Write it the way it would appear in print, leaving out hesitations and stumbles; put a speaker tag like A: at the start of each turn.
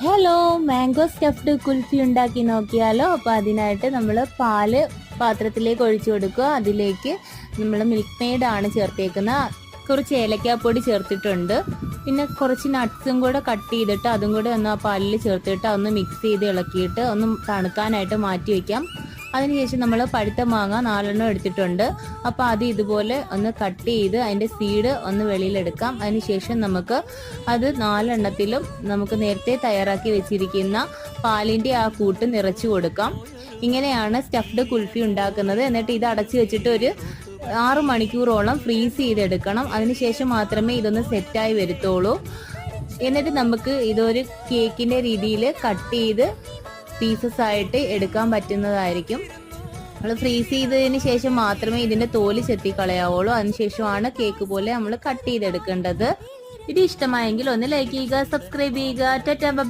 A: Hello, mango stuffed kulfi ഉണ്ടാക്കി നോക്കിയാലോ. അപ്പോൾ അതിനായിട്ട് നമ്മൾ പാല് പാത്രത്തിലേക്ക് ഒഴിച്ചു കൊടുക്കുക. അതിലേക്ക് നമ്മൾ മിൽക്ക് മെയ്ഡ് ആണ് ചേർത്തേക്കുന്നത്. കുറച്ച് ഏലക്കാപ്പൊടി ചേർത്തിട്ടുണ്ട്. പിന്നെ കുറച്ച് നട്ട്സും കൂടെ കട്ട് ചെയ്തിട്ട് അതും കൂടെ ഒന്ന് ആ പാലിൽ ചേർത്തിട്ട് ഒന്ന് മിക്സ് ചെയ്ത് ഇളക്കിയിട്ട് ഒന്ന് തണുക്കാനായിട്ട് മാറ്റി വയ്ക്കാം. അതിനുശേഷം നമ്മൾ പഴുത്ത മാങ്ങ 4 എടുത്തിട്ടുണ്ട്. അപ്പോൾ അത് ഇതുപോലെ ഒന്ന് കട്ട് ചെയ്ത് അതിൻ്റെ സീഡ് ഒന്ന് വെളിയിലെടുക്കാം. അതിനുശേഷം നമുക്ക് അത് 4 നമുക്ക് നേരത്തെ തയ്യാറാക്കി വെച്ചിരിക്കുന്ന പാലിൻ്റെ ആ കൂട്ട് നിറച്ചു കൊടുക്കാം. ഇങ്ങനെയാണ് സ്റ്റഫ്ഡ് കുൽഫി ഉണ്ടാക്കുന്നത്. എന്നിട്ട് ഇത് അടച്ചു വെച്ചിട്ട് ഒരു 6 മണിക്കൂറോളം ഫ്രീസ് ചെയ്തെടുക്കണം. അതിനുശേഷം മാത്രമേ ഇതൊന്ന് സെറ്റായി വരുത്തുള്ളൂ. എന്നിട്ട് നമുക്ക് ഇതൊരു കേക്കിൻ്റെ രീതിയിൽ കട്ട് ചെയ്ത് പീസസ് ആയിട്ട് എടുക്കാൻ പറ്റുന്നതായിരിക്കും. നമ്മൾ ഫ്രീസ് ചെയ്തതിന് ശേഷം മാത്രമേ ഇതിന്റെ തോല് ചെത്തി കളയാവുള്ളൂ. അതിനുശേഷമാണ് കേക്ക് പോലെ നമ്മൾ കട്ട് ചെയ്തെടുക്കേണ്ടത്. ഇത് ഇഷ്ടമായെങ്കിൽ ഒന്ന് ലൈക്ക് ചെയ്യുക, സബ്സ്ക്രൈബ് ചെയ്യുക. ടാറ്റാ.